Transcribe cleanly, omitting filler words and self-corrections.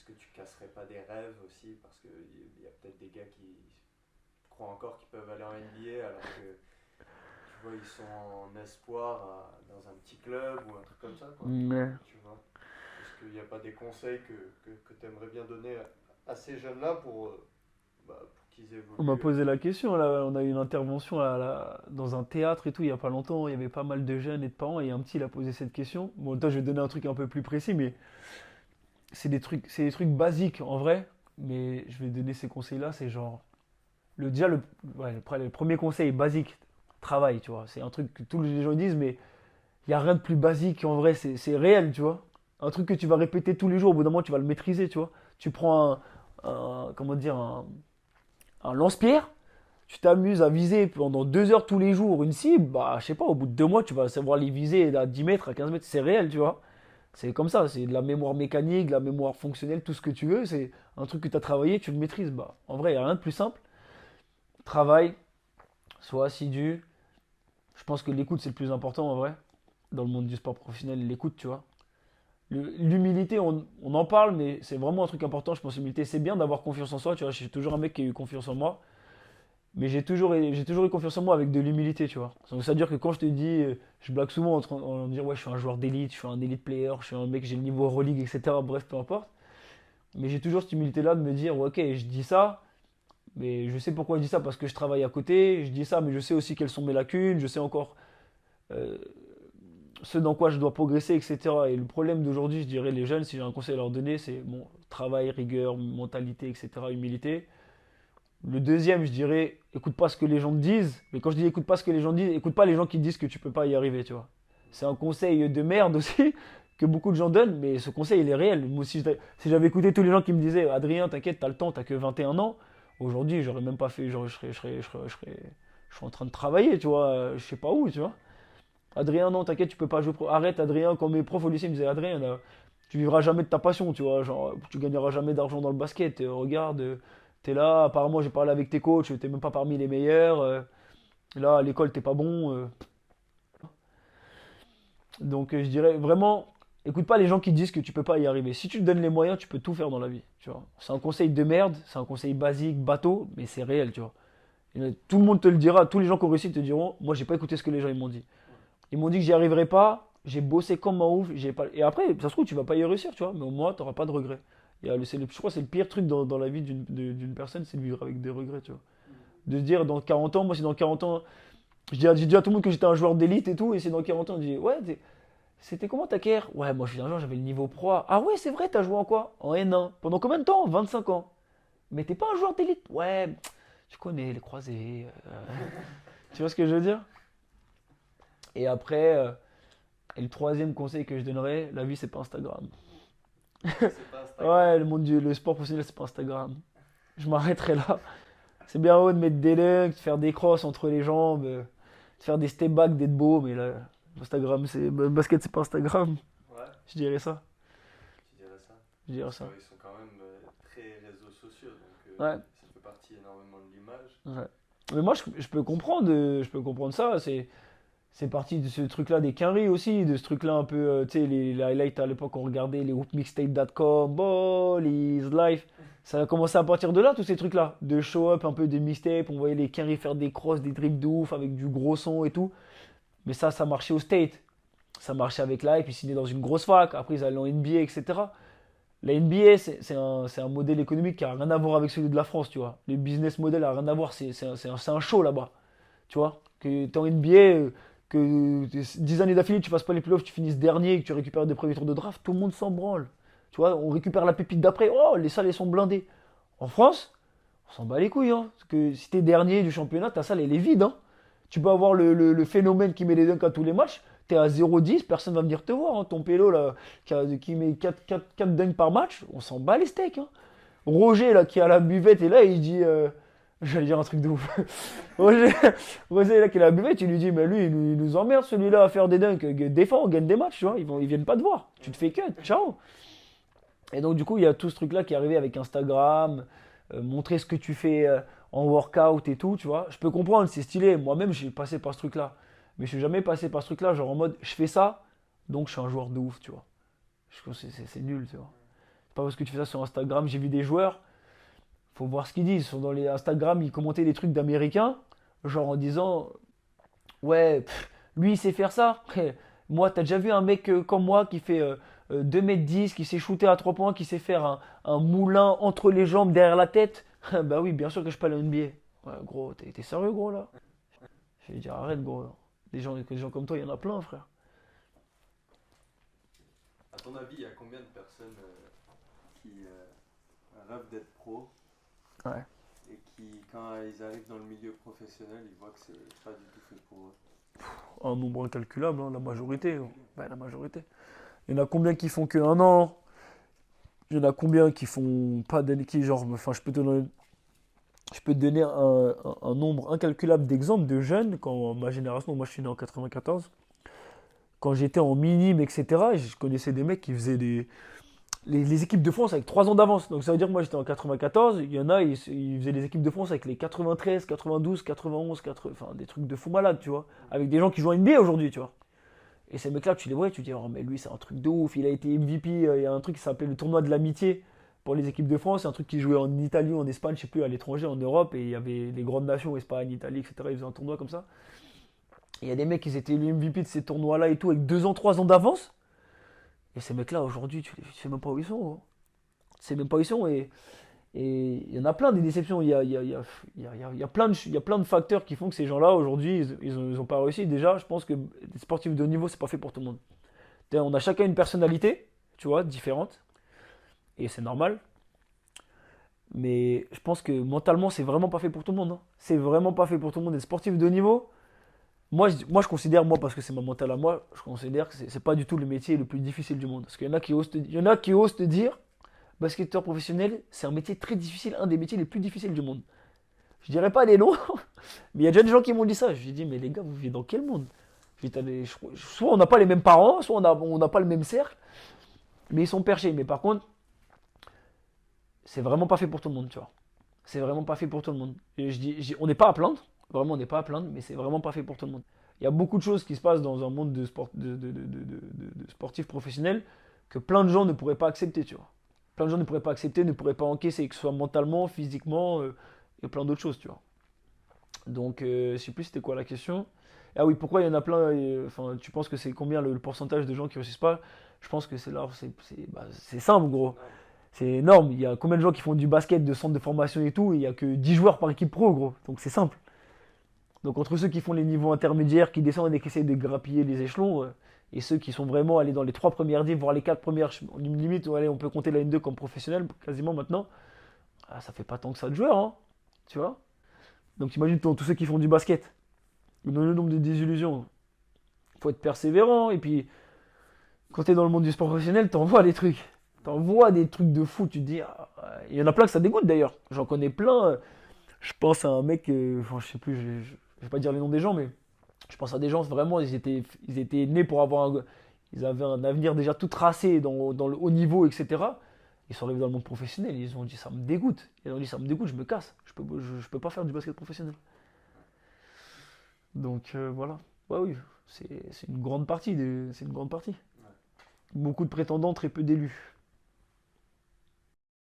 est-ce que tu casserais pas des rêves aussi? Parce qu'il y a peut-être des gars qui croient encore qu'ils peuvent aller en NBA alors que tu vois, ils sont en espoir dans un petit club ou un truc comme ça, quoi. Mais Tu vois? Est-ce qu'il n'y a pas des conseils que tu aimerais bien donner à ces jeunes-là pour qu'ils on m'a évoluent? posé la question, là, on a eu une intervention dans un théâtre et tout, il y a pas longtemps, il y avait pas mal de jeunes et de parents, et un petit, il a posé cette question. Bon, toi, je vais te donner un truc un peu plus précis, mais c'est des trucs basiques en vrai, mais je vais donner ces conseils-là, c'est genre, déjà, le premier conseil est basique, travail, tu vois, c'est un truc que tous les gens disent, mais il n'y a rien de plus basique en vrai, c'est réel, tu vois. Un truc que tu vas répéter tous les jours, au bout d'un moment, tu vas le maîtriser, tu vois. Tu prends comment dire, un lance-pierre, tu t'amuses à viser pendant 2 heures tous les jours une cible, bah, je sais pas, au bout de 2 mois, tu vas savoir les viser à 10 mètres, à 15 mètres, c'est réel, tu vois. C'est comme ça, c'est de la mémoire mécanique, de la mémoire fonctionnelle, tout ce que tu veux, c'est un truc que tu as travaillé, tu le maîtrises. Bah, en vrai, il n'y a rien de plus simple. Travail, sois assidu. Je pense que l'écoute, c'est le plus important en vrai. Dans le monde du sport professionnel, l'écoute, tu vois. L'humilité, on en parle, mais c'est vraiment un truc important. Je pense l'humilité, c'est bien d'avoir confiance en soi. Tu vois, je suis toujours un mec qui a eu confiance en moi. Mais j'ai toujours eu confiance en moi avec de l'humilité, tu vois. Donc, ça veut dire que quand je te dis, je blague souvent en disant, ouais, je suis un joueur d'élite, je suis un élite player, je suis un mec, j'ai le niveau Euroleague, etc. Bref, peu importe. Mais j'ai toujours cette humilité-là de me dire, ouais, ok, je dis ça, mais je sais pourquoi je dis ça parce que je travaille à côté. Je dis ça, mais je sais aussi quelles sont mes lacunes. Je sais encore euh, ce dans quoi je dois progresser, etc. Et le problème d'aujourd'hui, je dirais, les jeunes, si j'ai un conseil à leur donner, c'est bon, travail, rigueur, mentalité, etc., humilité. Le deuxième, je dirais, écoute pas ce que les gens te disent. Mais quand je dis écoute pas ce que les gens disent, écoute pas les gens qui te disent que tu peux pas y arriver, tu vois. C'est un conseil de merde aussi, que beaucoup de gens donnent, mais ce conseil, il est réel. Moi, si j'avais écouté tous les gens qui me disaient, Adrien, t'inquiète, t'as le temps, t'as que 21 ans, aujourd'hui, j'aurais même pas fait, genre, je serais en train de travailler, tu vois, je sais pas où, tu vois. Adrien, non, t'inquiète, tu peux pas jouer pro. Arrête, Adrien. Quand mes profs au lycée me disaient, Adrien, tu vivras jamais de ta passion, tu vois. Genre, tu gagneras jamais d'argent dans le basket. Regarde, t'es là. Apparemment, j'ai parlé avec tes coachs, t'es même pas parmi les meilleurs. Là, à l'école, t'es pas bon. Donc, je dirais vraiment, écoute pas les gens qui disent que tu peux pas y arriver. Si tu te donnes les moyens, tu peux tout faire dans la vie, tu vois. C'est un conseil de merde, c'est un conseil basique, bateau, mais c'est réel, tu vois. Et tout le monde te le dira, tous les gens qui ont réussi te diront, moi, j'ai pas écouté ce que les gens ils m'ont dit. Ouais. Ils m'ont dit que j'y arriverais pas. J'ai bossé comme un ouf. J'ai pas... Et après, ça se trouve, tu vas pas y réussir, tu vois. Mais au moins, tu n'auras pas de regrets. Je crois que c'est le pire truc dans la vie d'une personne, c'est de vivre avec des regrets, tu vois. Mm. De se dire dans 40 ans, moi, c'est dans 40 ans. J'ai dit à tout le monde que j'étais un joueur d'élite et tout. Et c'est dans 40 ans, on dit, ouais, c'était comment ta carrière? Ouais, moi, je suis un joueur, j'avais le niveau pro. Ah ouais, c'est vrai, t'as joué en quoi? En N1. Pendant combien de temps? 25 ans. Mais t'es pas un joueur d'élite? Ouais, tu connais les croisés. Tu vois ce que je veux dire? Et après. Et le troisième conseil que je donnerais, la vie c'est pas Instagram. La vie, c'est pas Instagram. Ouais, le sport professionnel c'est pas Instagram. Je m'arrêterai là. C'est bien haut de mettre des dunks, de faire des crosses entre les jambes, de faire des step back, d'être beau, mais là, Instagram c'est. Basket c'est pas Instagram. Ouais, Je dirais ça. tu dirais ça. Je dirais Parce ça. qu'ils sont quand même très réseaux sociaux, donc Ouais. ça fait partie énormément de l'image. Ouais. Mais moi je peux comprendre ça. C'est parti de ce truc-là des quinries aussi, de ce truc-là un peu, tu sais, les highlights à l'époque, on regardait les whoopmixtape.com, ball is life. Ça a commencé à partir de là, tous ces trucs-là. De show-up, un peu des mixtapes, on voyait les quinries faire des crosses, des dribbles de ouf avec du gros son et tout. Mais ça marchait au State. Ça marchait avec l'hype, ils signaient dans une grosse fac, après ils allaient en NBA, etc. La NBA, c'est un modèle économique qui a rien à voir avec celui de la France, tu vois. Le business model a rien à voir, c'est un show là-bas. Tu vois, que tu es en NBA, que 10 années d'affilée, tu fasses pas les playoffs, tu finisses dernier, que tu récupères des premiers tours de draft, tout le monde s'en branle. Tu vois, on récupère la pépite d'après, oh, les salles, elles sont blindées. En France, on s'en bat les couilles, hein. Parce que si t'es dernier du championnat, ta salle, elle est vide, hein. Tu peux avoir le phénomène qui met les dunks à tous les matchs, t'es à 0-10, personne va venir te voir, hein. Ton pélo, là, qui met 4 dunks par match, on s'en bat les steaks, hein. Roger, là, qui est à la buvette, et là, il dit... j'allais dire un truc de ouf. Roger, Roger, là, qui est à la buvette, il lui dit, mais lui, il nous emmerde celui-là à faire des dunks. Défends, on gagne des matchs, tu vois. Ils viennent pas te voir. Tu te fais cut, ciao. Et donc, du coup, il y a tout ce truc-là qui est arrivé avec Instagram, montrer ce que tu fais en workout et tout, tu vois. Je peux comprendre, c'est stylé. Moi-même, j'ai passé par ce truc-là. Mais je suis jamais passé par ce truc-là, genre en mode, je fais ça, donc je suis un joueur de ouf, tu vois. C'est nul, tu vois. Pas parce que tu fais ça sur Instagram. J'ai vu des joueurs, faut voir ce qu'ils disent. Ils sont dans les Instagram, ils commentaient des trucs d'Américains, genre en disant, ouais, lui il sait faire ça. Moi, t'as déjà vu un mec comme moi qui fait 2 m 10, qui sait shooter à 3 points, qui sait faire un moulin entre les jambes, derrière la tête? Bah oui, bien sûr que je peux aller en NBA. Ouais, gros, t'es sérieux, gros, là? Je vais dire, arrête, gros. Des gens comme toi, il y en a plein, frère. À ton avis, il y a combien de personnes qui rêvent d'être pro Ouais. et qui, quand ils arrivent dans le milieu professionnel, ils voient que c'est pas du tout fait pour eux? Un nombre incalculable, hein, la majorité. Ouais, la majorité. Il y en a combien qui font que 1 an? Il y en a combien qui font pas d'année qui, genre, enfin, je peux te donner un nombre incalculable d'exemples de jeunes, quand ma génération, moi je suis né en 94, quand j'étais en minime, etc., je connaissais des mecs qui faisaient les équipes de France avec 3 ans d'avance. Donc ça veut dire que moi j'étais en 94, il y en a, ils faisaient les équipes de France avec les 93, 92, 91, enfin des trucs de fou malade, tu vois. Avec des gens qui jouent en NBA aujourd'hui, tu vois. Et ces mecs-là, tu les vois, tu dis, oh mais lui c'est un truc de ouf, il a été MVP, il y a un truc qui s'appelait le tournoi de l'amitié pour les équipes de France, c'est un truc qui jouait en Italie, en Espagne, je sais plus, à l'étranger, en Europe, et il y avait les grandes nations, Espagne, Italie, etc., ils faisaient un tournoi comme ça. Et il y a des mecs qui étaient les MVP de ces tournois-là et tout, avec 2 ans, 3 ans d'avance. Et ces mecs-là, aujourd'hui, tu sais même pas où ils sont, gros. Tu sais même pas où ils sont. Et il y en a plein des déceptions. Il y a plein de facteurs qui font que ces gens-là, aujourd'hui, ils ont pas réussi. Déjà, je pense que les sportifs de haut niveau, c'est pas fait pour tout le monde. On a chacun une personnalité, tu vois, différente. Et c'est normal. Mais je pense que mentalement, c'est vraiment pas fait pour tout le monde, hein. C'est vraiment pas fait pour tout le monde. Les sportifs de haut niveau, moi, je considère, moi, parce que c'est ma mentale à moi, je considère que c'est pas du tout le métier le plus difficile du monde. Parce qu'il y en a il y en a qui osent te dire, basketteur professionnel, c'est un métier très difficile, un des métiers les plus difficiles du monde. Je dirais pas les noms, mais il y a déjà des gens qui m'ont dit ça. Je lui ai dit, mais les gars, vous vivez dans quel monde? Soit on n'a pas les mêmes parents, soit on n'a pas le même cercle, mais ils sont perchés. Mais par contre, c'est vraiment pas fait pour tout le monde, tu vois. C'est vraiment pas fait pour tout le monde. Et on n'est pas à plaindre, vraiment, on n'est pas à plaindre, mais c'est vraiment pas fait pour tout le monde. Il y a beaucoup de choses qui se passent dans un monde de sportifs professionnels que plein de gens ne pourraient pas accepter, tu vois. Plein de gens ne pourraient pas accepter, ne pourraient pas encaisser, que ce soit mentalement, physiquement, et plein d'autres choses, tu vois. Donc, je sais plus c'était quoi la question. Ah oui, pourquoi il y en a plein, enfin, tu penses que c'est combien le pourcentage de gens qui réussissent pas? Je pense que c'est simple, gros. C'est énorme. Il y a combien de gens qui font du basket, de centre de formation et tout, et il y a que 10 joueurs par équipe pro, gros. Donc c'est simple. Donc entre ceux qui font les niveaux intermédiaires, qui descendent et qui essayent de grappiller les échelons, et ceux qui sont vraiment allés dans les 3 premières divs, voire les 4 premières, limite, allez, on peut compter la N2 comme professionnel quasiment maintenant, ah, ça fait pas tant que ça de joueurs, hein, tu vois. Donc t'imagines tous ceux qui font du basket, dans le nombre de désillusions. Faut être persévérant, et puis quand t'es dans le monde du sport professionnel, t'envoies des trucs. T'envoies des trucs de fou, tu te dis, ah, il y en a plein que ça dégoûte d'ailleurs. J'en connais plein. Je pense à un mec, enfin, je sais plus, je vais pas dire les noms des gens, mais je pense à des gens, vraiment, ils étaient nés pour ils avaient un avenir déjà tout tracé dans le haut niveau, etc. Ils sont arrivés dans le monde professionnel, ils ont dit, ça me dégoûte. Ils ont dit, ça me dégoûte, je me casse. Je peux pas faire du basket professionnel. Donc voilà. Ouais, oui, c'est une grande partie. C'est une grande partie. Ouais. Beaucoup de prétendants, très peu d'élus.